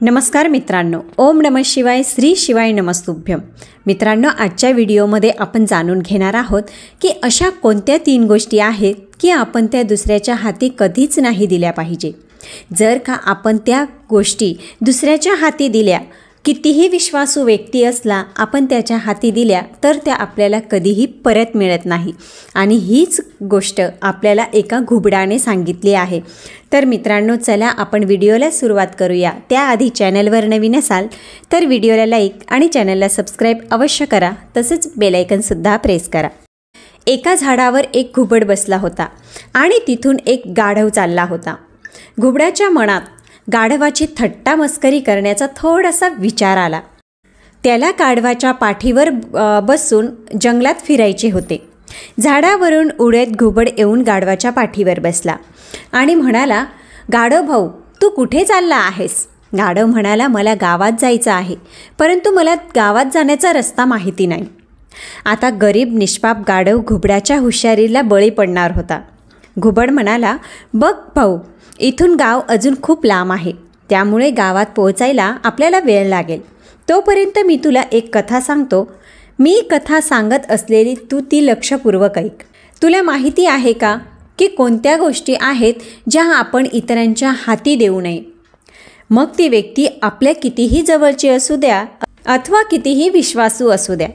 नमस्कार मित्रांनो, ओम नमः शिवाय, श्री शिवाय नमस्तुभ्यम. मित्रांनो, आजच्या व्हिडिओमध्ये आपण जाणून घेणार आहोत की अशा कोणत्या 3 गोष्टी आहेत की आपण त्या दुसऱ्याच्या हाती कधीच नाही दिल्या पाहिजे. जर का आपण त्या गोष्टी दुसऱ्याच्या हाती दिल्या, कितीही विश्वासू व्यक्ती असला आपण त्याच्या हाती दिल्या तर त्या आपल्याला कधीही परत मिळत नाही. आणि हीच गोष्ट आपल्याला एका घुबडाने सांगितली आहे. तर मित्रांनो, चला आपण व्हिडिओला सुरुवात करूया. त्याआधी चॅनलवर नवीन असाल तर व्हिडिओला लाईक आणि चॅनलला सबस्क्राईब अवश्य करा. तसेच बेल आयकॉनसुद्धा प्रेस करा. एका झाडावर एक घुबड बसला होता आणि तिथून एक गाढव चालला होता. घुबडाच्या मनात गाढवाची थट्टा मस्करी करण्याचा थोडासा विचार आला. त्याला गाढवाच्या पाठीवर बसून जंगलात फिरायचे होते. झाडावरून उडत घुबड येऊन गाढवाच्या पाठीवर बसला आणि म्हणाला, गाढव भाऊ, तू कुठे चालला आहेस? गाढव म्हणाला, मला गावात जायचं आहे, परंतु मला गावात जाण्याचा रस्ता माहिती नाही. आता गरीब निष्पाप गाढव घुबडाच्या हुशारीला बळी पडणार होता. घुबड म्हणाला, बघ भाऊ, इथून गाव अजून खूप लांब आहे, त्यामुळे गावात पोहोचायला आपल्याला वेळ लागेल. तोपर्यंत मी तुला एक कथा सांगतो. मी कथा सांगत असलेली तू ती लक्षपूर्वक ऐक. तुला माहिती आहे का की कोणत्या गोष्टी आहेत ज्या आपण इतरांच्या हाती देऊ नये, मग ती व्यक्ती आपल्या कितीही जवळची असू द्या अथवा कितीही विश्वासू असू द्या.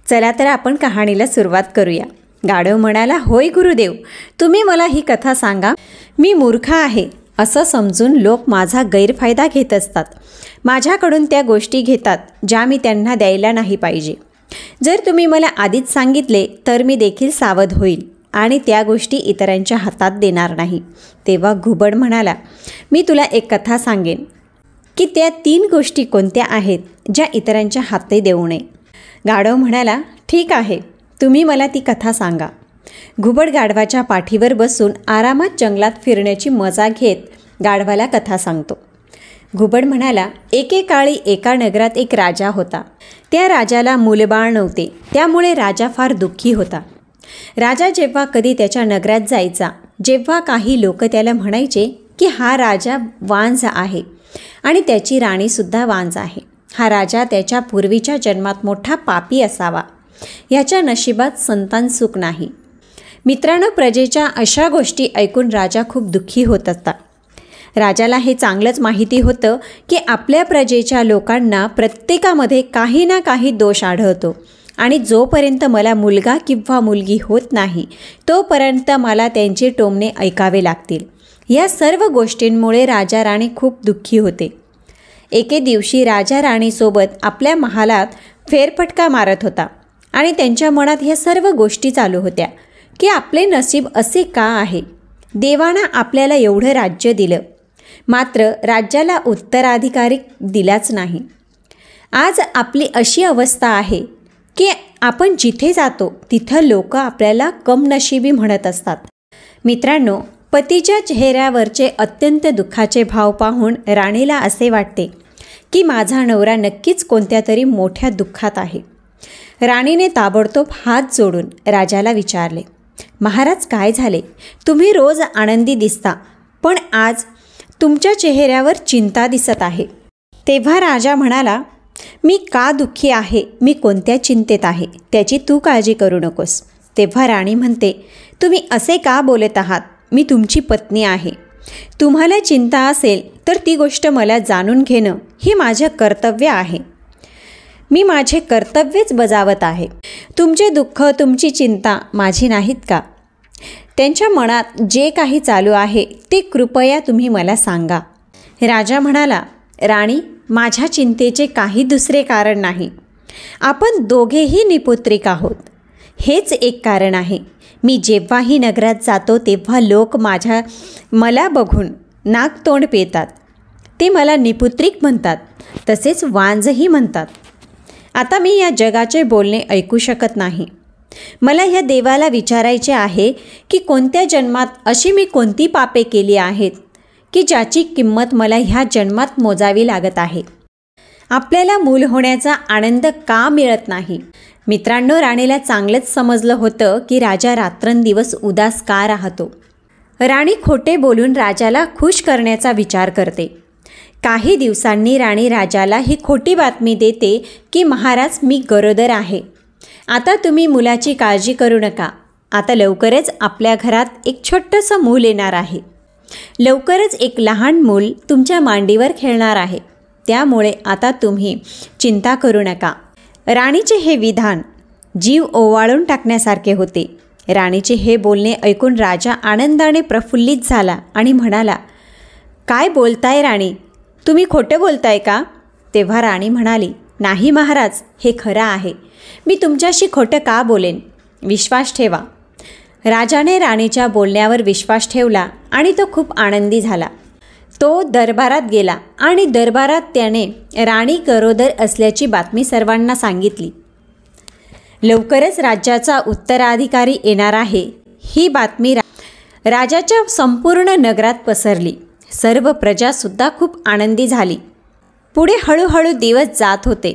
चला तर आपण कहाणीला सुरुवात करूया. गाढव म्हणाला, होय गुरुदेव, तुम्ही मला ही कथा सांगा. मी मूर्ख आहे असं समजून लोक माझा गैरफायदा घेत असतात. माझ्याकडून त्या गोष्टी घेतात ज्या मी त्यांना द्यायला नाही पाहिजे. जर तुम्ही मला आधीच सांगितले तर मी देखील सावध होईल आणि त्या गोष्टी इतरांच्या हातात देणार नाही. तेव्हा घुबड म्हणाला, मी तुला एक कथा सांगेन की त्या 3 गोष्टी कोणत्या आहेत ज्या इतरांच्या हाती देऊ नये. गाढव म्हणाला, ठीक आहे, तुम्ही मला ती कथा सांगा. घुबड गाढवाच्या पाठीवर बसून आरामात जंगलात फिरण्याची मजा घेत गाढवाला कथा सांगतो. घुबड म्हणाला, एकेकाळी एका नगरात एक राजा होता. त्या राजाला मूलबाळ नव्हते, त्यामुळे राजा फार दुःखी होता. राजा जेव्हा कधी त्याच्या नगरात जायचा, जेव्हा काही लोक त्याला म्हणायचे की हा राजा वांझ आहे आणि त्याची राणीसुद्धा वांझ आहे, हा राजा त्याच्या पूर्वीच्या जन्मात मोठा पापी असावा, ह्याच्या नशिबात संतान सुख नाही. मित्रांनो, प्रजेच्या अशा गोष्टी ऐकून राजा खूप दुःखी होत असतात. राजाला हे चांगलंच माहिती होतं की आपल्या प्रजेच्या लोकांना प्रत्येकामध्ये काही ना काही दोष आढळतो आणि जोपर्यंत मला मुलगा किंवा मुलगी होत नाही तोपर्यंत मला त्यांचे टोमणे ऐकावे लागतील. या सर्व गोष्टींमुळे राजा राणी खूप दुःखी होते. एके दिवशी राजा राणीसोबत आपल्या महालात फेरफटका मारत होता आणि त्यांच्या मनात ह्या सर्व गोष्टी चालू होत्या की आपले नसीब असे का आहे? देवानं आपल्याला एवढं राज्य दिलं, मात्र राज्याला उत्तराधिकारी दिलाच नाही. आज आपली अशी अवस्था आहे की आपण जिथे जातो तिथं लोक आपल्याला कमनशिबी म्हणत असतात. मित्रांनो, पतीच्या चेहऱ्यावरचे अत्यंत दुःखाचे भाव पाहून राणीला असे वाटते की माझा नवरा नक्कीच कोणत्या तरी मोठ्या दुःखात आहे. राणीने ताबडतोब हात जोडून राजाला विचारले, महाराज, काय झाले? तुम्ही रोज आनंदी दिसता, पण आज तुमच्या चेहऱ्यावर चिंता दिसत आहे. तेव्हा राजा म्हणाला, मी का दुःखी आहे, मी कोणत्या चिंतेत आहे, त्याची तू काळजी करू नकोस. तेव्हा राणी म्हणते, तुम्ही असे का बोलत आहात? मी तुमची पत्नी आहे. तुम्हाला चिंता असेल तर ती गोष्ट मला जाणून घेणं हे माझे कर्तव्य आहे. मी माझे कर्तव्यच बजावत आहे. तुमचे दुःख, तुमची चिंता माझी नाहीत का? त्यांच्या मनात जे काही चालू आहे ते कृपया तुम्ही मला सांगा. राजा म्हणाला, राणी, माझ्या चिंतेचे काही दुसरे कारण नाही. आपण दोघेही निपुत्रिक आहोत, हेच एक कारण आहे. मी जेव्हाही नगरात जातो तेव्हा लोक मला बघून नाक तोंड पिळतात. ते मला निपुत्रिक म्हणतात, तसेच वांझही म्हणतात. आता मी या जगाचे बोलणे ऐकू शकत नाही. मला ह्या देवाला विचारायचे आहे की कोणत्या जन्मात अशी मी कोणती पापे केली आहेत की ज्याची किंमत मला ह्या जन्मात मोजावी लागत आहे. आपल्याला मूल होण्याचा आनंद का मिळत नाही? मित्रांनो, राणीला चांगलंच समजलं होतं की राजा रात्रंदिवस उदास का राहतो. राणी खोटे बोलून राजाला खुश करण्याचा विचार करते. काही दिवसांनी राणी राजाला ही खोटी बातमी देते की महाराज, मी गरोदर आहे. आता तुम्ही मुलाची काळजी करू नका. आता लवकरच आपल्या घरात एक छोटंसं मूल येणार आहे. लवकरच एक लहान मूल तुमच्या मांडीवर खेळणार आहे. त्यामुळे आता तुम्ही चिंता करू नका. राणीचे हे विधान जीव ओवाळून टाकण्यासारखे होते. राणीचे हे बोलणे ऐकून राजा आनंदाने प्रफुल्लित झाला आणि म्हणाला, काय बोलताय राणी, तुम्ही खोटं बोलताय का? तेव्हा राणी म्हणाली, नाही महाराज, हे खरं आहे. मी तुमच्याशी खोटं का बोलेन? विश्वास ठेवा. राजाने राणीच्या बोलण्यावर विश्वास ठेवला आणि तो खूप आनंदी झाला. तो दरबारात गेला आणि दरबारात त्याने राणी गरोदर असल्याची बातमी सर्वांना सांगितली. लवकरच राज्याचा उत्तराधिकारी येणार आहे ही बातमी राजाच्या संपूर्ण नगरात पसरली. सर्व प्रजासुद्धा खूप आनंदी झाली. पुढे हळूहळू दिवस जात होते.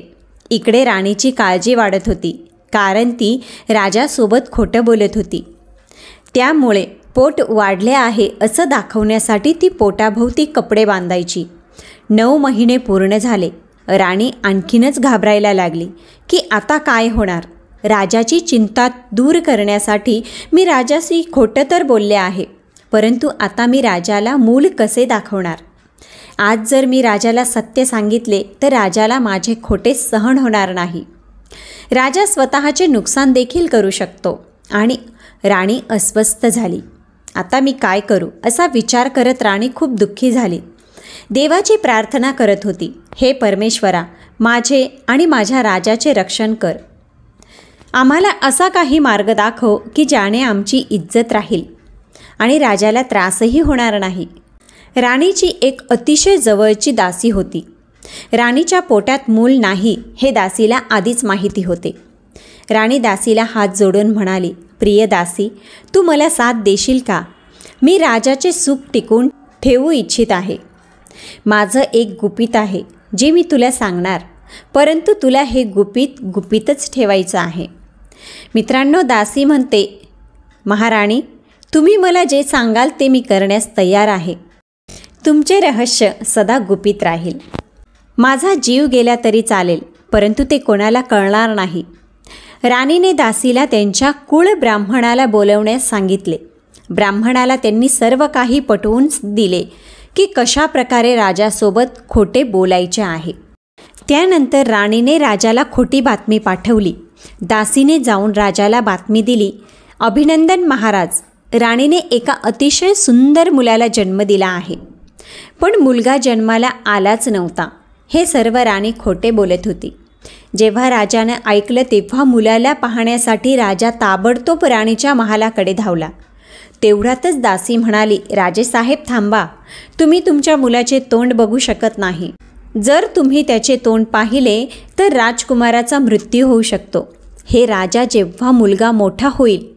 इकडे राणीची काळजी वाढत होती, कारण ती राजासोबत खोटं बोलत होती. त्यामुळे पोट वाढले आहे असं दाखवण्यासाठी ती पोटाभोवती कपडे बांधायची. 9 महिने पूर्ण झाले. राणी आणखीनच घाबरायला लागली की आता काय होणार. राजाची चिंता दूर करण्यासाठी मी राजाशी खोटं तर बोलले आहे, परंतु आता मी राजाला मूल कसे दाखवणार? आज जर मी राजाला सत्य सांगितले तर राजाला माझे खोटे सहन होणार नाही. राजा स्वतःचे नुकसान देखील करू शकतो. आणि राणी अस्वस्थ झाली. आता मी काय करू असा विचार करत राणी खूप दुःखी झाली. देवाची प्रार्थना करत होती, हे परमेश्वरा, माझे आणि माझ्या राजाचे रक्षण कर. आम्हाला असा काही मार्ग दाखव की ज्याने आमची इज्जत राहील आणि राजाला त्रासही होणार नाही. राणीची एक अतिशय जवळची दासी होती. राणीच्या पोटात मूल नाही हे दासीला आधीच माहिती होते. राणी दासीला हात जोडून म्हणाली, प्रिय दासी, तू मला साथ देशील का? मी राजाचे सुख टिकून ठेवू इच्छित आहे. माझं एक गुपित आहे जे मी तुला सांगणार, परंतु तुला हे गुपित गुपितच ठेवायचं आहे. मित्रांनो, दासी म्हणते, महाराणी, तुम्ही मला जे सांगाल ते मी करण्यास तयार आहे. तुमचे रहस्य सदा गुपित राहील. माझा जीव गेला तरी चालेल, परंतु ते कोणाला कळणार नाही. राणीने दासीला त्यांच्या कुळ ब्राह्मणाला बोलवण्यास सांगितले. ब्राह्मणाला त्यांनी सर्व काही पटवून दिले की कशा प्रकारे राजासोबत खोटे बोलायचे आहे. त्यानंतर राणीने राजाला खोटी बातमी पाठवली. दासीने जाऊन राजाला बातमी दिली, अभिनंदन महाराज, राणीने एका अतिशय सुंदर मुलाला जन्म दिला आहे. पण मुलगा जन्माला आलाच नव्हता. हे सर्व राणी खोटे बोलत होती. जेव्हा राजाने ऐकलं तेव्हा मुलाला पाहण्यासाठी राजा ताबडतोब राणीच्या महालाकडे धावला. तेवढ्यातच दासी म्हणाली, राजेसाहेब थांबा, तुम्ही तुमच्या मुलाचे तोंड बघू शकत नाही. जर तुम्ही त्याचे तोंड पाहिले तर राजकुमाराचा मृत्यू होऊ शकतो. हे राजा, जेव्हा मुलगा मोठा होईल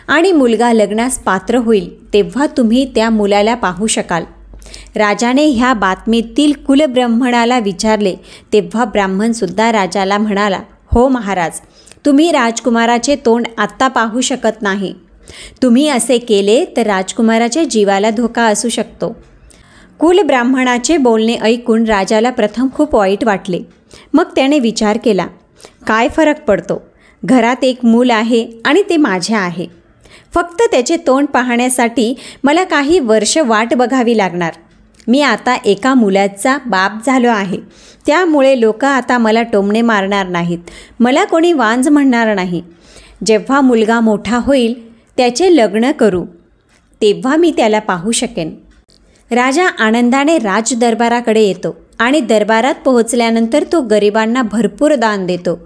आणि मुलगा लग्नास पात्र होईल तेव्हा तुम्ही त्या मुलाला पाहू शकाल. राजाने ह्या बातमीतील कुलब्राह्मणाला विचारले तेव्हा ब्राह्मणसुद्धा राजाला म्हणाला, हो महाराज, तुम्ही राजकुमाराचे तोंड आत्ता पाहू शकत नाही. तुम्ही असे केले तर राजकुमाराच्या जीवाला धोका असू शकतो. कुलब्राह्मणाचे बोलणे ऐकून राजाला प्रथम खूप वाईट वाटले. मग त्याने विचार केला, काय फरक पडतो? घरात एक मूल आहे आणि ते माझे आहे. फक्त त्याचे तोंड पाहण्यासाठी मला काही वर्ष वाट बघावी लागणार. मी आता एका मुलाचा बाप झालो आहे. त्यामुळे लोक आता मला टोमणे मारणार नाहीत. मला कोणी वांज म्हणणार नाही. जेव्हा मुलगा मोठा होईल त्याचे लग्न करू, तेव्हा मी त्याला पाहू शकेन. राजा आनंदाने राजदरबाराकडे येतो आणि दरबारात पोहोचल्यानंतर तो गरिबांना भरपूर दान देतो.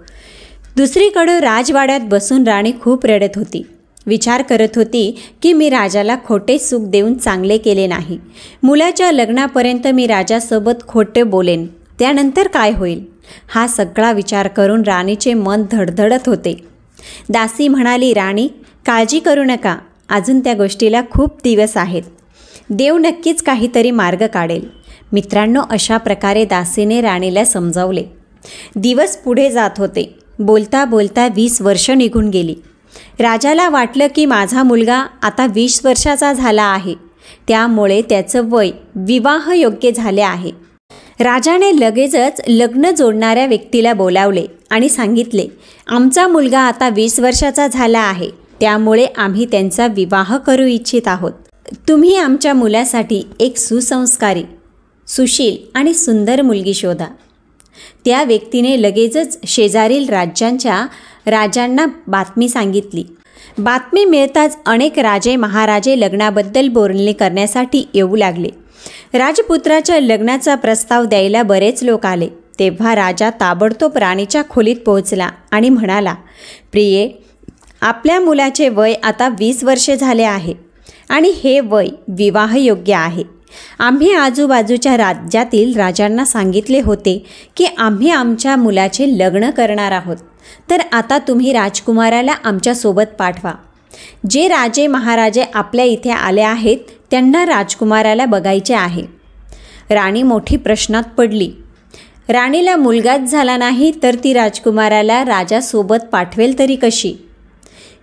दुसरीकडे राजवाड्यात बसून राणी खूप रडत होती. विचार करत होती की मी राजाला खोटे सुख देऊन चांगले केले नाही. मुलाच्या लग्नापर्यंत मी राजासोबत खोटे बोलेन, त्यानंतर काय होईल? हा सगळा विचार करून राणीचे मन धडधडत होते. दासी म्हणाली, राणी, काळजी करू नका, अजून त्या गोष्टीला खूप दिवस आहेत. देव नक्कीच काहीतरी मार्ग काढेल. मित्रांनो, अशा प्रकारे दासीने राणीला समजावले. दिवस पुढे जात होते. बोलता बोलता 20 वर्ष निघून गेली. राजाला वाटलं की माझा मुलगा आता 20 वर्षाचा झाला आहे, त्यामुळे त्याचं वय विवाहयोग्य झाले आहे. राजाने लगेचच लग्न जोडणाऱ्या व्यक्तीला बोलावले आणि सांगितले, आमचा मुलगा आता 20 वर्षाचा झाला आहे, त्यामुळे आम्ही त्यांचा विवाह करू इच्छित आहोत. तुम्ही आमच्या मुलासाठी एक सुसंस्कारी, सुशील आणि सुंदर मुलगी शोधा. त्या व्यक्तीने लगेचच शेजारील राज्यांच्या राजांना बातमी सांगितली. बातमी मिळताच अनेक राजे महाराजे लग्नाबद्दल बोलणी करण्यासाठी येऊ लागले. राजपुत्राच्या लग्नाचा प्रस्ताव द्यायला बरेच लोक आले. तेव्हा राजा ताबडतोब राणीच्या खोलीत पोहोचला आणि म्हणाला, प्रिये, आपल्या मुलाचे वय आता 20 वर्षे झाले आहे आणि हे वय विवाहयोग्य आहे. आम्ही आजूबाजूच्या राज्यातील राजांना सांगितले होते की आम्ही आमच्या मुलाचे लग्न करणार आहोत, तर आता तुम्ही राजकुमाराला आमच्यासोबत पाठवा. जे राजे महाराजे आपल्या इथे आले आहेत त्यांना राजकुमाराला बघायचे आहे. राणी मोठी प्रश्नात पडली. राणीला मुलगाच झाला नाही तर ती राजकुमाराला राजासोबत पाठवेल तरी कशी?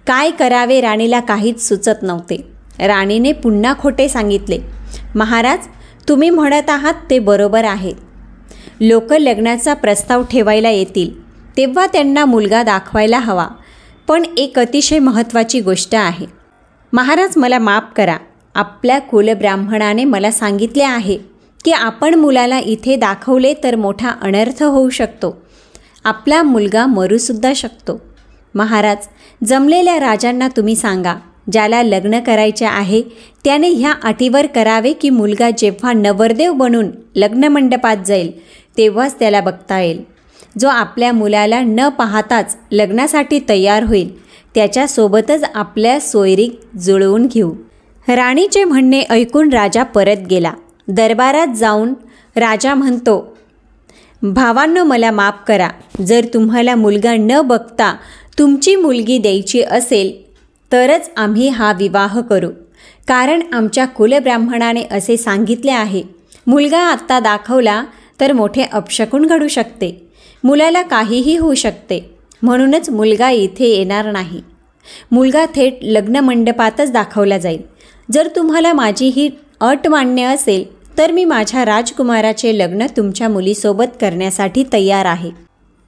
काय करावे राणीला काहीच सुचत नव्हते. राणीने पुन्हा खोटे सांगितले. महाराज, तुम्ही म्हणत आहात ते बरोबर आहे. लोक लग्नाचा प्रस्ताव ठेवायला येतील तेव्हा त्यांना मुलगा दाखवायला हवा, पण एक अतिशय महत्त्वाची गोष्ट आहे. महाराज, मला माफ करा. आपल्या कुलब्राह्मणाने मला सांगितले आहे की आपण मुलाला इथे दाखवले तर मोठा अनर्थ होऊ शकतो. आपला मुलगा मरूसुद्धा शकतो. महाराज, जमलेल्या राजांना तुम्ही सांगा, ज्याला लग्न करायचे आहे त्याने ह्या अटीवर करावे की मुलगा जेव्हा नवरदेव बनून लग्नमंडपात जाईल तेव्हाच त्याला बघता येईल. जो आपल्या मुलाला न पाहताच लग्नासाठी तयार होईल त्याच्यासोबतच आपल्या सोयरीक जुळवून घेऊ. राणीचे म्हणणे ऐकून राजा परत गेला. दरबारात जाऊन राजा म्हणतो, भावांनो, मला माफ करा. जर तुम्हाला मुलगा न बघता तुमची मुलगी द्यायची असेल तरच आम्ही हा विवाह करू, कारण आमच्या कुलब्राह्मणाने असे सांगितले आहे. मुलगा आत्ता दाखवला तर मोठे अपशकुन घडू शकते. मुलाला काहीही होऊ शकते. म्हणूनच मुलगा इथे येणार नाही. मुलगा थेट लग्नमंडपातच दाखवला जाईल. जर तुम्हाला माझी ही अट मान्य असेल तर मी माझ्या राजकुमाराचे लग्न तुमच्या मुलीसोबत करण्यासाठी तयार आहे.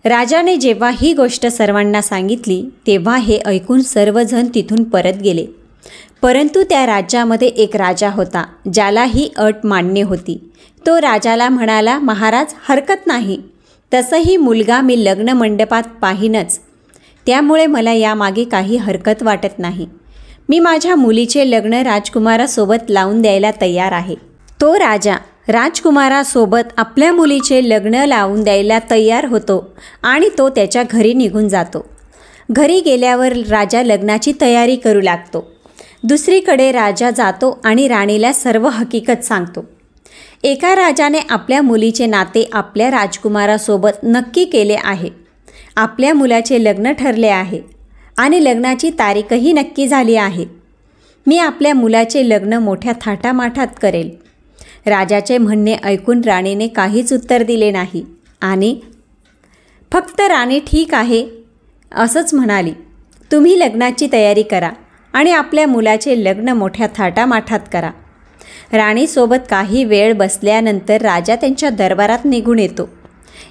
राजाने जेव्हा ही गोष्ट सर्वांना सांगितली तेव्हा हे ऐकून सर्वजण तिथून परत गेले. परंतु त्या राज्यामध्ये एक राजा होता ज्याला ही अट मान्य होती. तो राजाला म्हणाला, महाराज, हरकत नाही. तसंही मुलगा मी लग्नमंडपात पाहीनच, त्यामुळे मला यामागे काही हरकत वाटत नाही. मी माझ्या मुलीचे लग्न राजकुमारासोबत लावून द्यायला तयार आहे. तो राजा राजकुमारासोबत आपल्या मुलीचे लग्न लावून द्यायला तयार होतो आणि तो त्याच्या घरी निघून जातो. घरी गेल्यावर राजा लग्नाची तयारी करू लागतो. दुसरीकडे राजा जातो आणि राणीला सर्व हकीकत सांगतो. एका राजाने आपल्या मुलीचे नाते आपल्या राजकुमारासोबत नक्की केले आहे. आपल्या मुलाचे लग्न ठरले आहे आणि लग्नाची तारीखही नक्की झाली आहे. मी आपल्या मुलाचे लग्न मोठ्या थाटामाटात करेल. राजाचे म्हणणे ऐकून राणीने काहीच उत्तर दिले नाही आणि फक्त राणी ठीक आहे असंच म्हणाली. तुम्ही लग्नाची तयारी करा आणि आपल्या मुलाचे लग्न मोठ्या थाटामाटात करा. राणीसोबत काही वेळ बसल्यानंतर राजा त्यांच्या दरबारात निघून येतो.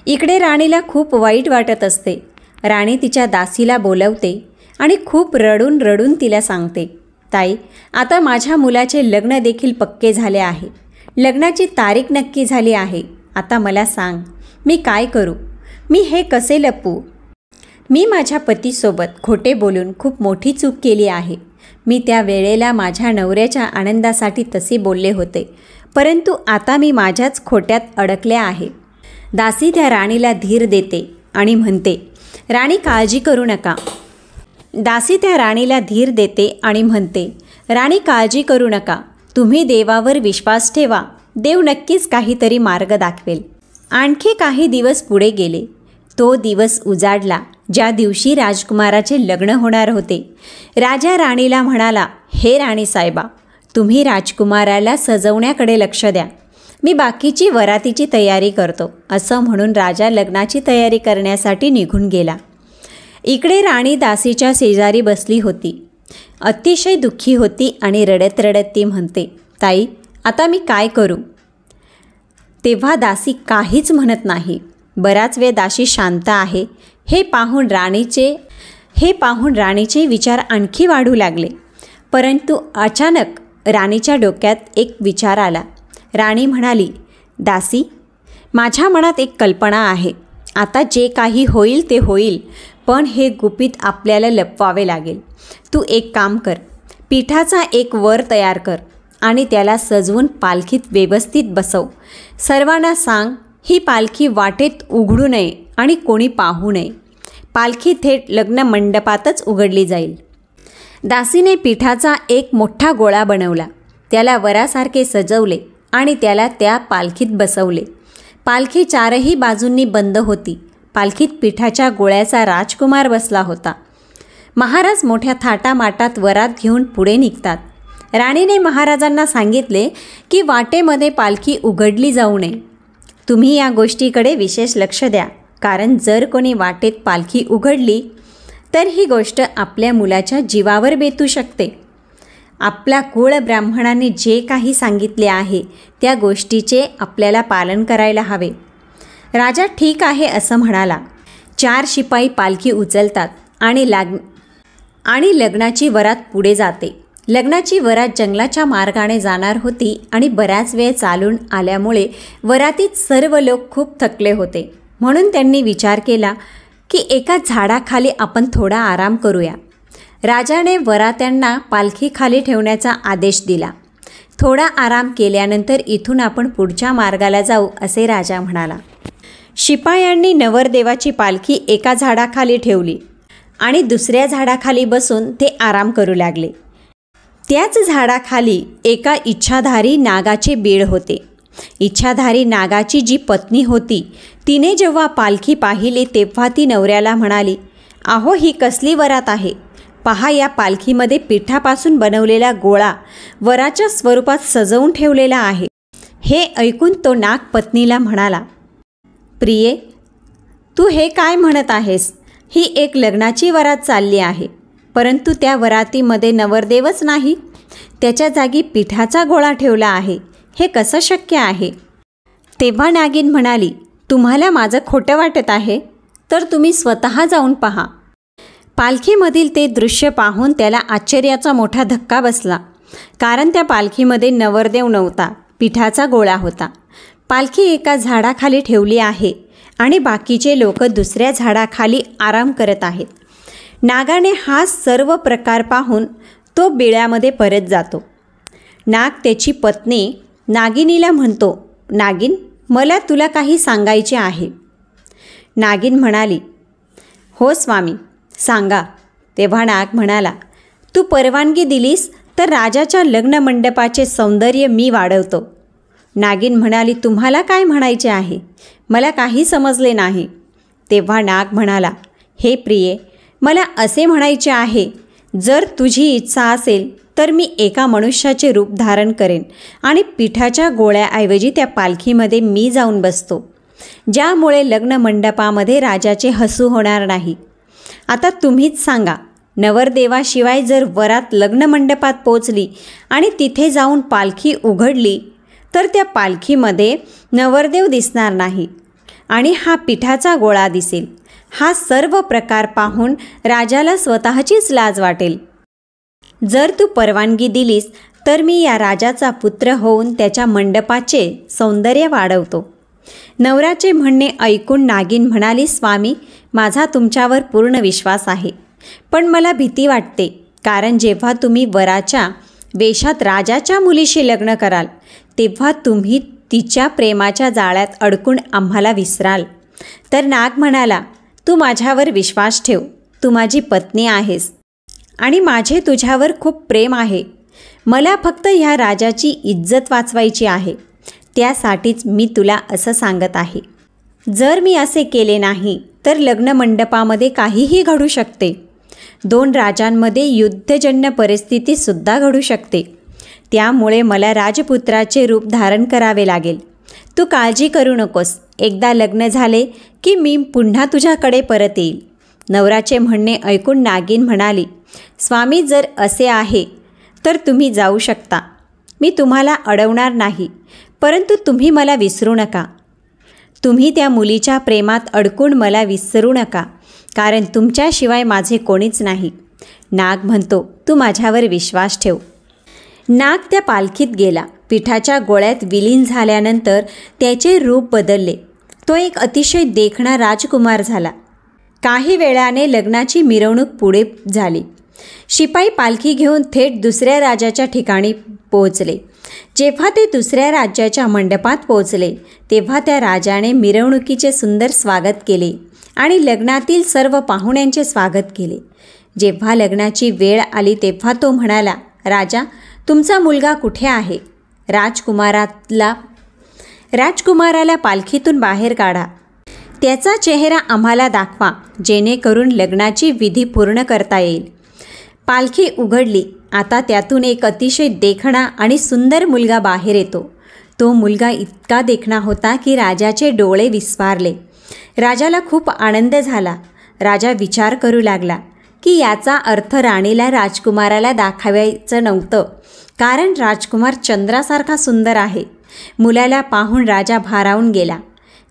इकडे राणीला खूप वाईट वाटत असते. राणी तिच्या दासीला बोलवते आणि खूप रडून रडून तिला सांगते, ताई, आता माझ्या मुलाचे लग्न देखील पक्के झाले आहे. लग्नाची तारीख नक्की झाली आहे. आता मला सांग, मी काय करू? मी हे कसे लपवू? मी माझ्या पतीसोबत खोटे बोलून खूप मोठी चूक केली आहे. मी त्या वेळेला माझ्या नवऱ्याच्या आनंदासाठी तसे बोलले होते, परंतु आता मी माझ्याच खोट्यात अडकले आहे. दासी त्या राणीला धीर देते आणि म्हणते, राणी काळजी करू नका. दासी त्या राणीला धीर देते आणि म्हणते, राणी काळजी करू नका. तुम्ही देवावर विश्वास ठेवा. देव नक्कीच काहीतरी मार्ग दाखवेल. आणखी काही दिवस पुढे गेले. तो दिवस उजाडला ज्या दिवशी राजकुमाराचे लग्न होणार होते. राजा राणीला म्हणाला, हे राणी साहेबा, तुम्ही राजकुमाराला सजवण्याकडे लक्ष द्या. मी बाकीची वरातीची तयारी करतो. असं म्हणून राजा लग्नाची तयारी करण्यासाठी निघून गेला. इकडे राणी दासीच्या शेजारी बसली होती. अतिशय दुःखी होती आणि रडत रडत ती म्हणते, ताई, आता मी काय करू? तेव्हा दासी काहीच म्हणत नाही. बराच वेळ दासी शांत आहे. हे पाहून राणीचे विचार आणखी वाढू लागले. परंतु अचानक राणीच्या डोक्यात एक विचार आला. राणी म्हणाली, दासी, माझ्या मनात एक कल्पना आहे. आता जे काही होईल ते होईल, पण हे गुपित आपल्याला लपवावे लागेल. तू एक काम कर, पिठाचा एक वर तयार कर आणि त्याला सजवून पालखीत व्यवस्थित बसव. सर्वांना सांग, ही पालखी वाटेत उघडू नये आणि कोणी पाहू नये. पालखी थेट लग्न मंडपातच उघडली जाईल. दासीने पिठाचा एक मोठा गोळा बनवला, त्याला वरासारखे सजवले आणि त्याला त्या पालखीत बसवले. पालखी चारही बाजूंनी बंद होती. पालखीत पिठाच्या गोळ्याचा राजकुमार बसला होता. महाराज मोठ्या थाटामाटात वरात घेऊन पुढे निघतात. राणीने महाराजांना सांगितले की वाटेमध्ये पालखी उघडली जाऊ नये. तुम्ही या गोष्टीकडे विशेष लक्ष द्या, कारण जर कोणी वाटेत पालखी उघडली तर ही गोष्ट आपल्या मुलाच्या जीवावर बेतू शकते. आपल्या कुळ ब्राह्मणाने जे काही सांगितले आहे त्या गोष्टीचे आपल्याला पालन करायला हवे. राजा ठीक आहे असं म्हणाला. 4 शिपाई पालखी उचलतात आणि लग्नाची वरात पुढे जाते. लग्नाची वरात जंगलाच्या मार्गाने जाणार होती आणि बराच वेळ चालून आल्यामुळे वरातीत सर्व लोक खूप थकले होते. म्हणून त्यांनी विचार केला की एका झाडाखाली आपण थोडा आराम करूया. राजाने वरात्यांना पालखीखाली ठेवण्याचा आदेश दिला. थोडा आराम केल्यानंतर इथून आपण पुढच्या मार्गाला जाऊ असे राजा म्हणाला. शिपायांनी नवरदेवाची पालखी एका झाडाखाली ठेवली आणि दुसऱ्या झाडाखाली बसून ते आराम करू लागले. त्याच झाडाखाली एका इच्छाधारी नागाचे बीड होते. इच्छाधारी नागाची जी पत्नी होती तिने जेव्हा पालखी पाहिली तेव्हा ती नवऱ्याला म्हणाली, अहो, ही कसली वरात आहे. पहा, या पालखीमध्ये पिठापासून बनवलेला गोळा वराच्या स्वरूपात सजवून ठेवलेला आहे. हे ऐकून तो नाग पत्नीला म्हणाला, प्रिये, तू हे काय म्हणत आहेस. ही एक लग्नाची वरात चालली आहे, परंतु त्या वरातीमध्ये नवरदेवच नाही. त्याच्या जागी पिठाचा गोळा ठेवला आहे. हे कसं शक्य आहे. तेव्हा नागिन म्हणाली, तुम्हाला माझं खोटं वाटत आहे तर तुम्ही स्वतः जाऊन पहा. पालखीमधील ते दृश्य पाहून त्याला आश्चर्याचा मोठा धक्का बसला. कारण त्या पालखीमध्ये नवरदेव नव्हता, पिठाचा गोळा होता. पालखी एका झाडाखाली ठेवली आहे आणि बाकीचे लोक दुसऱ्या झाडाखाली आराम करत आहेत. नागाने हा सर्व प्रकार पाहून तो बिळामध्ये परत जातो. नाग त्याची पत्नी नागिनीला म्हणतो, नागिन, मला तुला काही सांगायचे आहे. नागिन म्हणाली, हो स्वामी, सांगा. तेव्हा नाग म्हणाला, तू परवानगी दिलीस तर राजाच्या लग्न मंडपाचे सौंदर्य मी वाढवतो. नागिन म्हणाली, तुम्हाला काय म्हणायचे आहे. मला काही समजले नाही. तेव्हा नाग म्हणाला, हे प्रिये, मला असे म्हणायचे आहे, जर तुझी इच्छा असेल तर मी एका मनुष्याचे रूप धारण करेन आणि पिठाच्या गोळ्याऐवजी त्या पालखीमध्ये मी जाऊन बसतो, ज्यामुळे लग्न मंडपामध्ये राजाचे हसू होणार नाही. आता तुम्हीच सांगा, नवरदेवाशिवाय जर वरात लग्न मंडपात पोचली आणि तिथे जाऊन पालखी उघडली तर त्या पालखीमध्ये नवरदेव दिसणार नाही आणि हा पिठाचा गोळा दिसेल. हा सर्व प्रकार पाहून राजाला स्वतःचीच लाज वाटेल. जर तू परवानगी दिलीस तर मी या राजाचा पुत्र होऊन त्याच्या मंडपाचे सौंदर्य वाढवतो. नवऱ्याचे म्हणणे ऐकून नागिन म्हणाली, स्वामी, माझा तुमच्यावर पूर्ण विश्वास आहे, पण मला भीती वाटते. कारण जेव्हा तुम्ही वराच्या वेशात राजाच्या मुलीशी लग्न कराल तेव्हा तुम्ही तिच्या प्रेमाच्या जाळ्यात अडकून आम्हाला विसराल. तर नाग म्हणाला, तू माझ्यावर विश्वास ठेव. तू माझी पत्नी आहेस आणि माझे तुझ्यावर खूप प्रेम आहे. मला फक्त ह्या राजाची इज्जत वाचवायची आहे. त्यासाठीच मी तुला असं सांगत आहे. जर मी असे केले नाही तर लग्न मंडपामध्ये काहीही घडू शकते. 2 राजांमध्ये युद्धजन्य परिस्थितीसुद्धा घडू शकते. त्यामुळे मला राजपुत्राचे रूप धारण करावे लागेल. तू काळजी करू नकोस. एकदा लग्न झाले की मी पुन्हा तुझ्याकडे परत येईल. नवराचे म्हणणे ऐकून नागिन म्हणाली, स्वामी, जर असे आहे तर तुम्ही जाऊ शकता. मी तुम्हाला अडवणार नाही, परंतु तुम्ही मला विसरू नका. तुम्ही त्या मुलीच्या प्रेमात अडकून मला विसरू नका, कारण तुमच्याशिवाय माझे कोणीच नाही. नाग म्हणतो, तू माझ्यावर विश्वास ठेव. नाग त्या पालखीत गेला. पिठाच्या गोळ्यात विलीन झाल्यानंतर त्याचे रूप बदलले. तो एक अतिशय देखणा राजकुमार झाला. काही वेळाने लग्नाची मिरवणूक पुढे झाली. शिपाई पालखी घेऊन थेट दुसऱ्या राजाच्या ठिकाणी पोहोचले. जेव्हा ते दुसऱ्या राज्याच्या मंडपात पोहोचले तेव्हा त्या राजाने मिरवणुकीचे सुंदर स्वागत केले आणि लग्नातील सर्व पाहुण्यांचे स्वागत केले. जेव्हा लग्नाची वेळ आली तेव्हा तो म्हणाला, राजा, तुमचा मुलगा कुठे आहे? राजकुमाराला पालखीतून बाहेर काढा. त्याचा चेहरा आम्हाला दाखवा, जेणेकरून लग्नाची विधी पूर्ण करता येईल. पालखी उघडली. आता त्यातून एक अतिशय देखणा आणि सुंदर मुलगा बाहेर येतो. तो मुलगा इतका देखणा होता की राजाचे डोळे विस्फारले. राजाला खूप आनंद झाला. राजा विचार करू लागला की याचा अर्थ राणीला राजकुमाराला दाखवायचं नव्हतं, कारण राजकुमार चंद्रासारखा सुंदर आहे. मुलाला पाहून राजा भारावून गेला.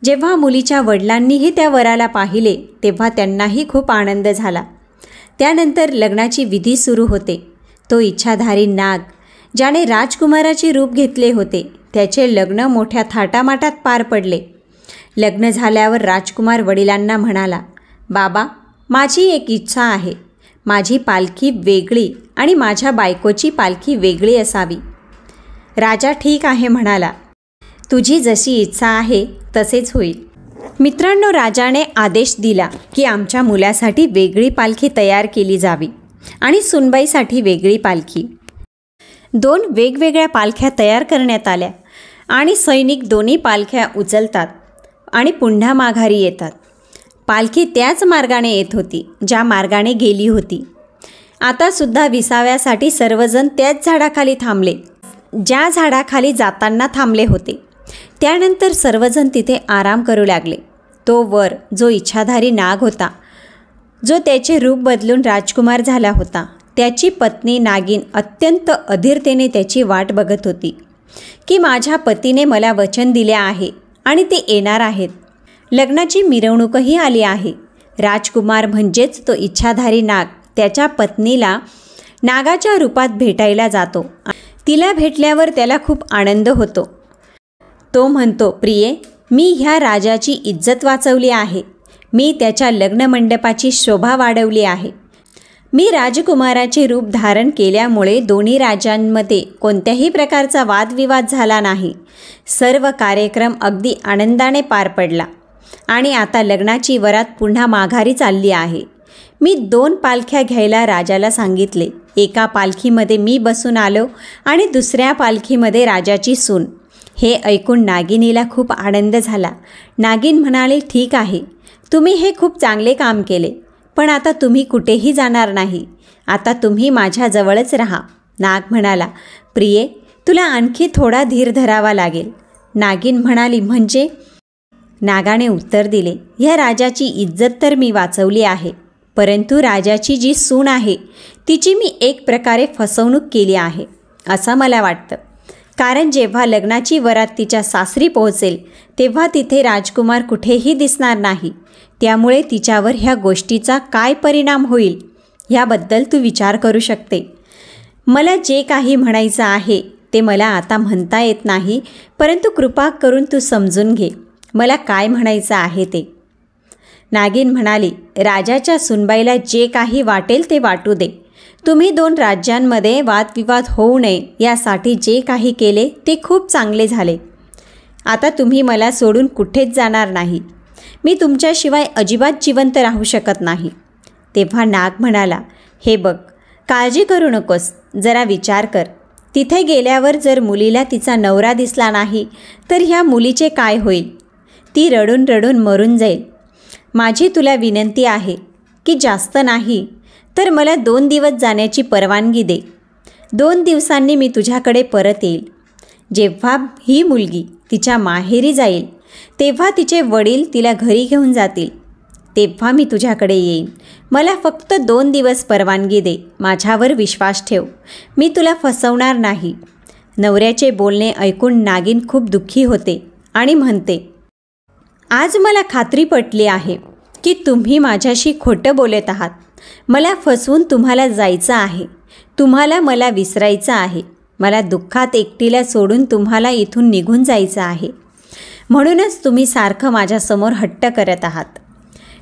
जेव्हा मुलीच्या वडिलांनीही त्या वराला पाहिले तेव्हा त्यांनाही खूप आनंद झाला. त्यानंतर लग्नाची विधी सुरू होते. तो इच्छाधारी नाग, ज्याने राजकुमाराचे रूप घेतले होते, त्याचे लग्न मोठ्या थाटामाटात पार पडले. लग्न झाल्यावर राजकुमार वडिलांना म्हणाला, बाबा, माझी एक इच्छा आहे. माझी पालखी वेगळी आणि माझ्या बायकोची पालखी वेगळी असावी. राजा ठीक आहे म्हणाला. तुझी जशी इच्छा आहे तसेच होईल. मित्रांनो, राजाने आदेश दिला की आमच्या मुलासाठी वेगळी पालखी तयार केली जावी आणि सुनबाईसाठी वेगळी पालखी. 2 वेगवेगळ्या पालख्या तयार करण्यात आल्या आणि सैनिक दोन्ही पालख्या उचलतात आणि पुन्हा माघारी येतात. पालखी त्याच मार्गाने येत होती ज्या मार्गाने गेली होती. आता सुद्धा विसाव्यासाठी सर्वजण त्याच झाडाखाली थांबले ज्या झाडाखाली जाताना थांबले होते. त्यानंतर सर्वजण तिथे आराम करू लागले. तो वर, जो इच्छाधारी नाग होता, जो त्याचे रूप बदलून राजकुमार झाला होता, त्याची पत्नी नागिन अत्यंत अधीरतेने त्याची वाट बघत होती की माझ्या पतीने मला वचन दिले आहे आणि ते येणार आहेत. लग्नाची मिरवणूकही आली आहे. राजकुमार म्हणजेच तो इच्छाधारी नाग त्याच्या पत्नीला नागाच्या रूपात भेटायला जातो. तिला भेटल्यावर त्याला खूप आनंद होतो. तो म्हणतो, प्रिये, मी ह्या राजाची इज्जत वाचवली आहे. मी त्याच्या लग्नमंडपाची शोभा वाढवली आहे. मी राजकुमाराचे रूप धारण केल्यामुळे दोन्ही राज्यांमध्ये कोणत्याही प्रकारचा वादविवाद झाला नाही. सर्व कार्यक्रम अगदी आनंदाने पार पडला आणि आता लग्नाची वरात पुन्हा माघारी चालली आहे. मी 2 पालख्या घ्यायला राजाला सांगितले. एका पालखीमध्ये मी बसून आलो आणि दुसऱ्या पालखीमध्ये राजाची सून. हे ऐकून नागिनीला खूप आनंद झाला. नागिन म्हणाले, ठीक आहे, तुम्ही हे खूप चांगले काम केले, पण आता तुम्ही कुठेही जाणार नाही. आता तुम्ही माझ्याजवळच राहा. नाग म्हणाला, प्रिये, तुला आणखी थोडा धीर धरावा लागेल. नागिन म्हणाली, म्हणजे? नागाने उत्तर दिले, ह्या राजाची इज्जत तर मी वाचवली आहे, परंतु राजाची जी सून आहे तिची मी एक प्रकारे फसवणूक केली आहे असं मला वाटतं. कारण जेव्हा लग्नाची वरात तिच्या सासरी पोहोचेल तेव्हा तिथे राजकुमार कुठेही दिसणार नाही. त्यामुळे तिच्यावर ह्या गोष्टीचा काय परिणाम होईल ह्याबद्दल तू विचार करू शकते. मला जे काही म्हणायचं आहे ते मला आता म्हणता येत नाही, परंतु कृपा करून तू समजून घे मला काय म्हणायचं आहे ते. नागिन म्हणाली, राजाच्या सुनबाईला जे काही वाटेल ते वाटू दे. तुम्ही 2 राज्यांमध्ये वादविवाद होऊ नये यासाठी जे काही केले ते खूप चांगले झाले. आता तुम्ही मला सोडून कुठेच जाणार नाही. मी तुमच्याशिवाय अजिबात जिवंत राहू शकत नाही. तेव्हा नाग म्हणाला, हे बघ, काळजी करू नकोस, जरा विचार कर. तिथे गेल्यावर जर मुलीला तिचा नवरा दिसला नाही तर ह्या मुलीचे काय होईल? ती रडून रडून मरून जाईल. माझी तुला विनंती आहे की जास्त नाही तर मला 2 दिवस जाण्याची परवानगी दे. 2 दिवसांनी मी तुझ्याकडे परत येईल. जेव्हा ही मुलगी तिच्या माहेरी जाईल तेव्हा तिचे वडील तिला घरी घेऊन जातील. तेव्हा मी तुझ्याकडे येईन. मला फक्त 2 दिवस परवानगी दे. माझ्यावर विश्वास ठेव. मी तुला फसवणार नाही. नवऱ्याचे बोलणे ऐकून नागिन खूप दुःखी होते आणि म्हणते, आज मला खात्री पटली आहे की तुम्ही माझ्याशी खोटं बोलत आहात. मला फसवून तुम्हाला जायचं आहे. तुम्हाला मला विसरायचं आहे. मला दुःखात एकटीला सोडून तुम्हाला इथून निघून जायचं आहे. म्हणूनच तुम्ही सारखं माझ्यासमोर हट्ट करत आहात.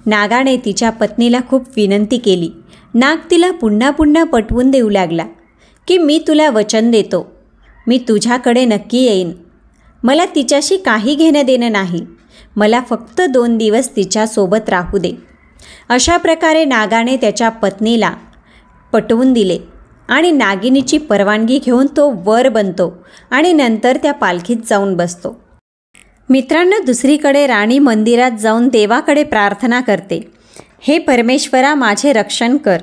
नागाने तिच्या पत्नीला खूप विनंती केली. नाग तिला पुन्हा पुन्हा पटवून देऊ लागला की मी तुला वचन देतो, मी तुझ्याकडे नक्की येईन. मला तिच्याशी काही घेणं देणं नाही. मला फक्त 2 दिवस तिच्यासोबत राहू दे. अशा प्रकारे नागाने त्याच्या पत्नीला पटवून दिले आणि नागिनीची परवानगी घेऊन तो वर बनतो आणि नंतर त्या पालखीत जाऊन बसतो. मित्रांनो, दुसरीकडे राणी मंदिरात जाऊन देवाकडे प्रार्थना करते, हे परमेश्वरा, माझे रक्षण कर,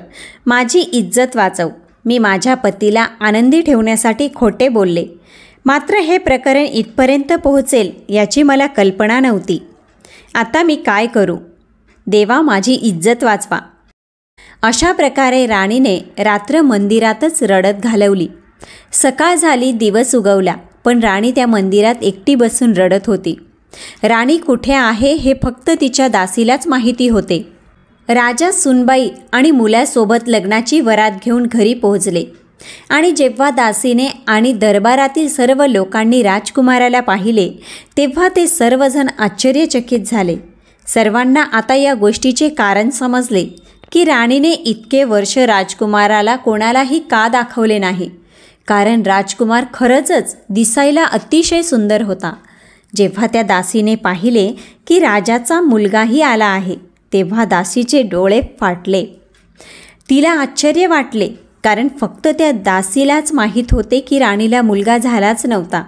माझी इज्जत वाचव. मी माझ्या पतीला आनंदी ठेवण्यासाठी खोटे बोलले, मात्र हे प्रकरण इथपर्यंत पोहोचेल याची मला कल्पना नव्हती. आता मी काय करू? देवा, माझी इज्जत वाचवा. अशा प्रकारे राणीने रात्र मंदिरातच रडत घालवली. सकाळ झाली, दिवस उगवला, पण राणी त्या मंदिरात एकटी बसून रडत होती. राणी कुठे आहे हे फक्त तिच्या दासीलाच माहिती होते. राजा सुनबाई आणि मुलासोबत लग्नाची वरात घेऊन घरी पोहोचले आणि जेव्हा दासीने आणि दरबारातील सर्व लोकांनी राजकुमाराला पाहिले तेव्हा ते सर्वजण आश्चर्यचकित झाले. सर्वांना आता या गोष्टीचे कारण समजले की राणीने इतके वर्ष राजकुमाराला कोणालाही का दाखवले नाही, कारण राजकुमार खरंच दिसायला अतिशय सुंदर होता. जेव्हा त्या दासीने पाहिले की राजाचा मुलगाही आला आहे तेव्हा दासीचे डोळे फाटले. तिला आश्चर्य वाटले, कारण फक्त त्या दासीलाच माहीत होते की राणीला मुलगा झालाच नव्हता.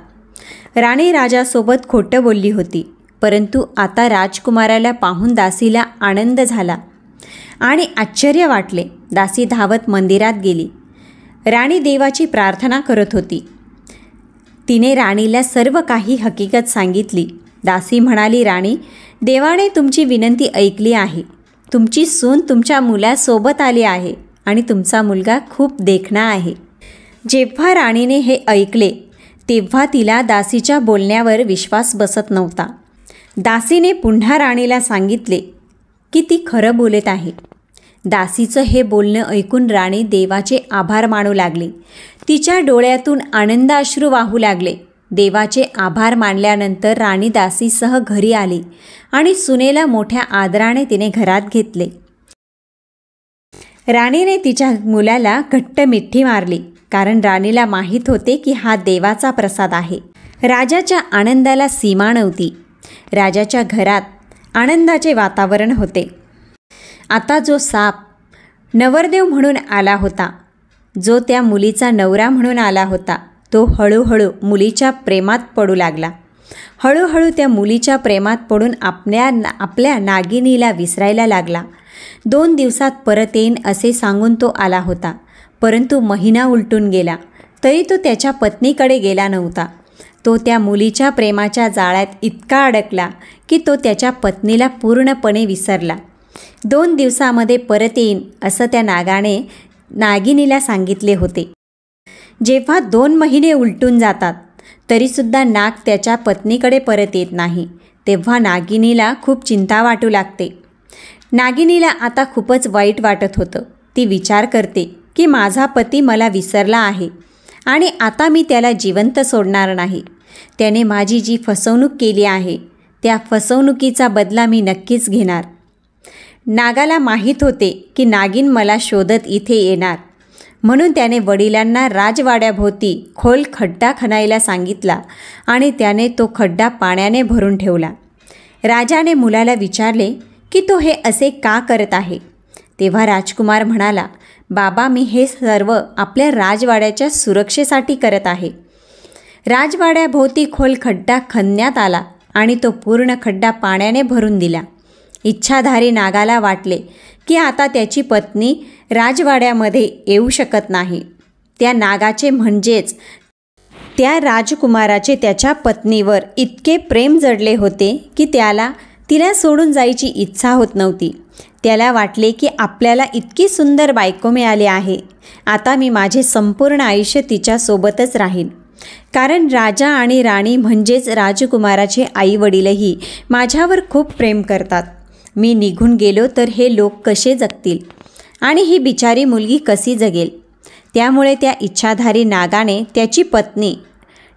राणी राजासोबत खोटं बोलली होती, परंतु आता राजकुमाराला पाहून दासीला आनंद झाला आणि आश्चर्य वाटले. दासी धावत मंदिरात गेली. राणी देवाची प्रार्थना करत होती. तिने राणीला सर्व काही हकीकत सांगितली. दासी म्हणाली, राणी, देवाने तुमची विनंती ऐकली आहे. तुमची सून तुमच्या मुलासोबत आली आहे आणि तुमचा मुलगा खूप देखणा आहे. जेव्हा राणीने हे ऐकले तेव्हा तिला दासीच्या बोलण्यावर विश्वास बसत नव्हता. दासीने पुन्हा राणीला सांगितले की ती खरं बोलत आहे. दासीचं हे बोलणं ऐकून राणी देवाचे आभार मानू लागली. तिच्या डोळ्यातून आनंदाश्रू वाहू लागले. देवाचे आभार मानल्यानंतर राणी दासीसह घरी आली आणि सुनेला मोठ्या आदराने तिने घरात घेतले. राणीने तिच्या मुलाला घट्ट मिठी मारली, कारण राणीला माहीत होते की हा देवाचा प्रसाद आहे. राजाच्या आनंदाला सीमा नव्हती. राजाच्या घरात आनंदाचे वातावरण होते. आता जो साप नवरदेव म्हणून आला होता, जो त्या मुलीचा नवरा म्हणून आला होता, तो हळूहळू मुलीच्या प्रेमात पडू लागला. हळूहळू त्या मुलीच्या प्रेमात पडून आपल्या नागिनीला विसरायला लागला. 2 दिवसात परत येईन असे सांगून तो आला होता, परंतु महिना उलटून गेला तरी तो त्याच्या पत्नीकडे गेला नव्हता. तो त्या मुलीच्या प्रेमाच्या जाळ्यात इतका अडकला की तो त्याच्या पत्नीला पूर्णपणे विसरला. 2 दिवसामध्ये परत येईन असं त्या नागाने नागिनीला सांगितले होते. जेव्हा 2 महिने उलटून जातात तरीसुद्धा नाग त्याच्या पत्नीकडे परत येत नाही, तेव्हा नागिनीला खूप चिंता वाटू लागते. नागिनीला आता खूपच वाईट वाटत होतं. ती विचार करते की माझा पती मला विसरला आहे आणि आता मी त्याला जिवंत सोडणार नाही. त्याने माझी जी फसवणूक केली आहे त्या फसवणुकीचा बदला मी नक्कीच घेणार. नागाला माहीत होते की नागिन मला शोधत इथे येणार, म्हणून त्याने वडिलांना राजवाड्याभोवती खोल खड्डा खणायला सांगितला आणि त्याने तो खड्डा पाण्याने भरून ठेवला. राजाने मुलाला विचारले की तो हे असे का करत आहे. तेव्हा राजकुमार म्हणाला, बाबा, मी हे सर्व आपल्या राजवाड्याच्या सुरक्षेसाठी करत आहे. राजवाड्याभोवती खोल खड्डा खणण्यात आला आणि तो पूर्ण खड्डा पाण्याने भरून दिला. इच्छाधारी नागाला वाटले की आता त्याची पत्नी राजवाड्यामध्ये येऊ शकत नाही. त्या नागाचे म्हणजेच त्या राजकुमाराचे त्याच्या पत्नीवर इतके प्रेम जडले होते की तिला सोडून जायची इच्छा होत नव्हती. त्याला वाटले की आपल्याला इतकी सुंदर बायको मिळाली आहे, आता मी माझे संपूर्ण आयुष्य तिच्यासोबतच राहीन. कारण राजा आणि राणी म्हणजेच राजकुमाराचे आईवडीलही माझ्यावर खूप प्रेम करतात. मी निघून गेलो तर हे लोक कसे जगतील आणि ही बिचारी मुलगी कशी जगेल. त्यामुळे त्या इच्छाधारी नागाने त्याची पत्नी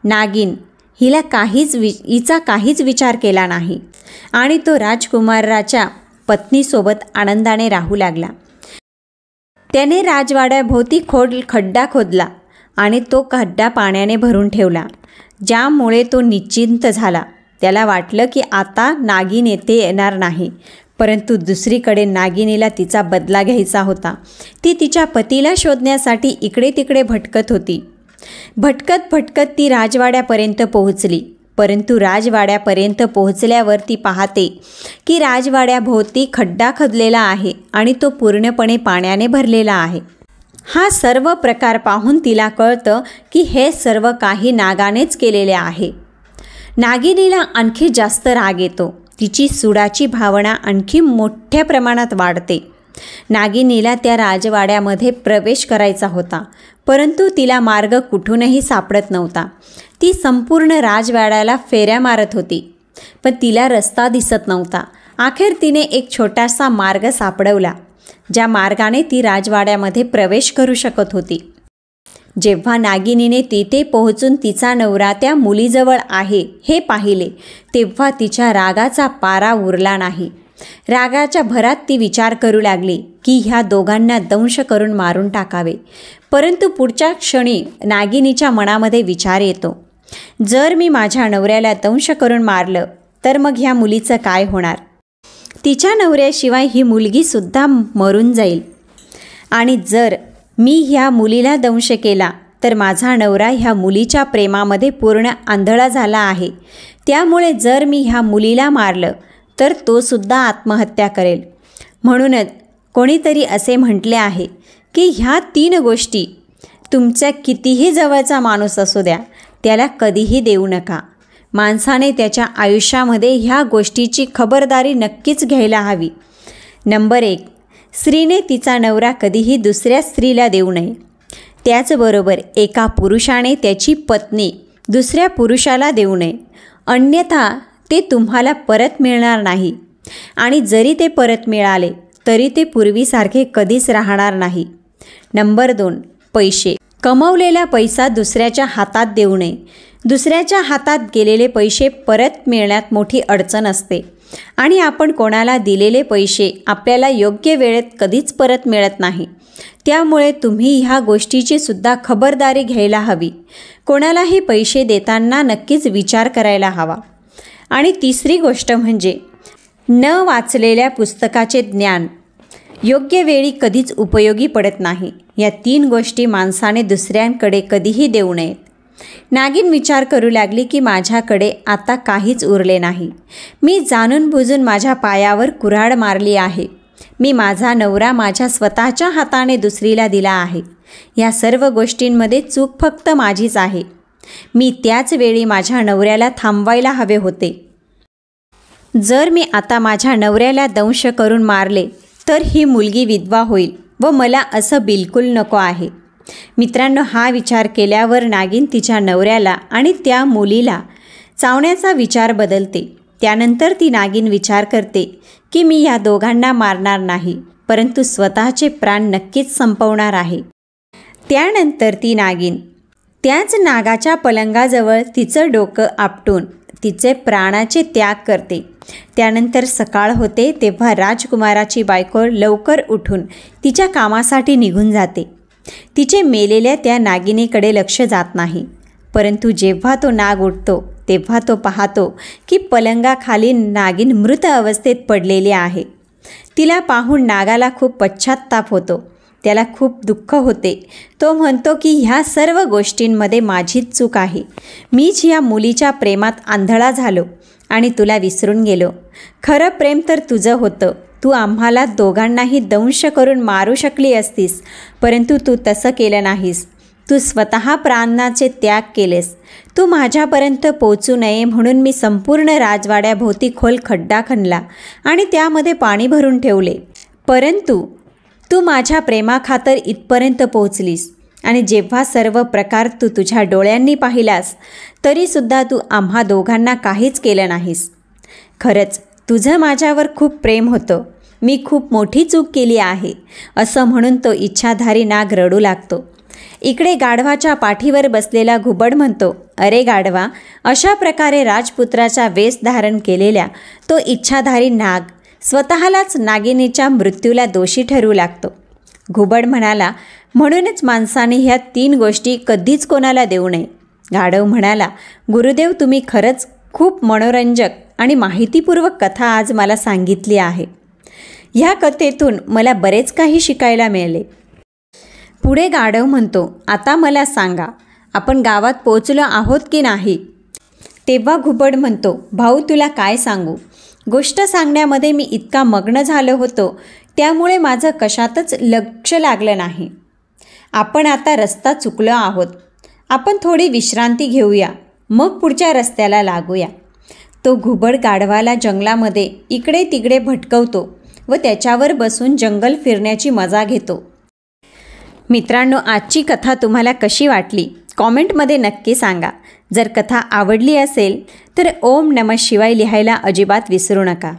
नागिन हिचा काहीच विचार केला नाही आणि तो राजकुमाराच्या पत्नीसोबत आनंदाने राहू लागला. त्याने राजवाड्याभोवती खड्डा खोदला आणि तो खड्डा पाण्याने भरून ठेवला, ज्यामुळे तो निश्चिंत झाला. त्याला वाटलं की आता नागिन येथे येणार नाही. परंतु दुसरीकडे नागिनीला तिचा बदला घ्यायचा होता. ती तिच्या पतीला शोधण्यासाठी इकडे तिकडे भटकत होती. भटकत ती राजवाड्यापर्यंत पोहोचली. परंतु राजवाड्यापर्यंत पोहोचल्यावर ती पाहते की राजवाड्याभोवती खड्डा खोदलेला आहे आणि तो पूर्णपणे पाण्याने भरलेला आहे. हा सर्व प्रकार पाहून तिला कळतं की हे सर्व काही नागानेच केलेले आहे. नागिनीला आणखी जास्त राग येतो. तिची सुडाची भावना आणखी मोठ्या प्रमाणात वाढते. नागिनीला त्या राजवाड्यामध्ये प्रवेश करायचा होता, परंतु तिला मार्ग कुठूनही सापडत नव्हता. ती संपूर्ण राजवाड्याला फेऱ्या मारत होती, पण तिला रस्ता दिसत नव्हता. अखेर तिने एक छोटासा मार्ग सापडवला, ज्या मार्गाने ती राजवाड्यामध्ये प्रवेश करू शकत होती. जेव्हा नागिनीने तिथे पोहोचून तिचा नवरा त्या मुलीजवळ आहे हे पाहिले, तेव्हा तिच्या रागाचा पारा उरला नाही. रागाच्या भरात ती विचार करू लागली की ह्या दोघांना दंश करून मारून टाकावे. परंतु पुढच्या क्षणी नागिनीच्या मनामध्ये विचार येतो, जर मी माझ्या नवऱ्याला दंश करून मारलं तर मग ह्या मुलीचं काय होणार. तिच्या नवऱ्याशिवाय ही मुलगीसुद्धा मरून जाईल. आणि जर मी ह्या मुलीला दंश केला तर माझा नवरा ह्या मुलीच्या प्रेमामध्ये पूर्ण आंधळा झाला आहे. त्यामुळे जर मी ह्या मुलीला मारलं तर तो सुद्धा आत्महत्या करेल. म्हणूनच कोणीतरी असे म्हटले आहे की ह्या 3 गोष्टी तुमच्या कितीही जवळचा माणूस असू द्या, त्याला कधीही देऊ नका. माणसाने त्याच्या आयुष्यामध्ये ह्या गोष्टीची खबरदारी नक्कीच घ्यायला हवी. नंबर 1, स्त्रीने तिचा नवरा कधीही दुसऱ्या स्त्रीला देऊ नये. त्याचबरोबर एका पुरुषाने त्याची पत्नी दुसऱ्या पुरुषाला देऊ नये, अन्यथा ते तुम्हाला परत मिळणार नाही. आणि जरी ते परत मिळाले तरी ते पूर्वीसारखे कधीच राहणार नाही. नंबर 2, पैसे. कमवलेला पैसा दुसऱ्याच्या हातात देऊ नये. दुसऱ्याच्या हातात गेलेले पैसे परत मिळण्यात मोठी अडचण असते आणि आपण कोणाला दिलेले पैसे आपल्याला योग्य वेळेत कधीच परत मिळत नाही. त्यामुळे तुम्ही ह्या गोष्टीची सुद्धा खबरदारी घ्यायला हवी. कोणालाही पैसे देताना नक्कीच विचार करायला हवा. आणि तिसरी गोष्ट म्हणजे न वाचलेल्या पुस्तकाचे ज्ञान योग्य वेळी कधीच उपयोगी पडत नाही. या 3 गोष्टी माणसाने दुसऱ्यांकडे कधीही देऊ नयेत. नागिन विचार करू लागली की माझ्याकडे आता काहीच उरले नाही. मी जाणून बुजून माझ्या पायावर कुऱ्हाड मारली आहे. मी माझा नवरा माझ्या स्वतःच्या हाताने दुसरीला दिला आहे. या सर्व गोष्टींमध्ये चूक फक्त माझीच आहे. मी त्याच वेळी माझ्या नवऱ्याला थांबवायला हवे होते. जर मी आता माझ्या नवऱ्याला दंश करून मारले तर ही मुलगी विधवा होईल व मला असं बिलकुल नको आहे. मित्रांनो, हा विचार केल्यावर नागिन तिच्या नवऱ्याला आणि त्या मुलीला चावण्याचा विचार बदलते. त्यानंतर ती नागिन विचार करते की मी या दोघांना मारणार नाही, परंतु स्वतःचे प्राण नक्कीच संपवणार आहे. त्यानंतर ती नागिन त्याच नागाच्या पलंगाजवळ तिचं डोकं आपटून तिचे प्राणाचे त्याग करते. त्यानंतर सकाळ होते तेव्हा राजकुमाराची बायको लवकर उठून तिच्या कामासाठी निघून जाते. तिचे मेलेल्या त्या नागिनीकडे लक्ष जात नाही. परंतु जेव्हा तो नाग उठतो तेव्हा तो पाहतो की पलंगाखाली नागिन मृत अवस्थेत पडलेली आहे. तिला पाहून नागाला खूप पश्चात्ताप होतो. त्याला खूप दुःख होते. तो म्हणतो की ह्या सर्व गोष्टींमध्ये माझीच चूक आहे. मीच या मुलीच्या प्रेमात आंधळा झालो आणि तुला विसरून गेलो. खरं प्रेम तर तुझं होतं. तू आम्हाला दोघांनाही दंश करून मारू शकली असतीस, परंतु तू तसं केलं नाहीस. तू स्वतः प्राणाचे त्याग केलेस. तू माझ्यापर्यंत पोचू नये म्हणून मी संपूर्ण राजवाड्याभोवती खोल खड्डा खणला आणि त्यामध्ये पाणी भरून ठेवले. परंतु तू माझ्या प्रेमाखातर इथपर्यंत पोहोचलीस. आणि जेव्हा सर्व प्रकार तू तुझ्या डोळ्यांनी पाहिलास तरीसुद्धा तू आम्हा दोघांना काहीच केलं नाहीस. खरंच तुझं माझ्यावर खूप प्रेम होतं. मी खूप मोठी चूक केली आहे असं म्हणून तो इच्छाधारी नाग रडू लागतो. इकडे गाढवाच्या पाठीवर बसलेला घुबड म्हणतो, अरे गाढवा, अशा प्रकारे राजपुत्राचा वेश धारण केलेल्या तो इच्छाधारी नाग स्वतःलाच नागिनीच्या मृत्यूला दोषी ठरवू लागतो. घुबड म्हणाला, म्हणूनच माणसाने ह्या 3 गोष्टी कधीच कोणाला देऊ नये. गाढव म्हणाला, गुरुदेव, तुम्ही खरंच खूप मनोरंजक आणि माहितीपूर्वक कथा आज मला सांगितली आहे. ह्या कथेतून मला बरेच काही शिकायला मिळाले. पुढे गाढव म्हणतो, आता मला सांगा, आपण गावात पोचलो आहोत की नाही? तेव्हा घुबड म्हणतो, भाऊ, तुला काय सांगू, गोष्ट सांगण्यामध्ये मी इतका मग्न झालो होतो त्यामुळे माझं कशातच लक्ष लागलं नाही. आपण आता रस्ता चुकलो आहोत. आपण थोडी विश्रांती घेऊया, मग पुढच्या रस्त्याला लागूया. तो घुबड गाढवाला जंगलामध्ये इकडे तिकडे भटकवतो व त्याच्यावर बसून जंगल फिरण्याची मजा घेतो. मित्रांनो, आजची कथा तुम्हाला कशी वाटली कॉमेंटमध्ये नक्की सांगा. जर कथा आवडली असेल तर ओम नमः शिवाय लिहायला अजिबात विसरू नका.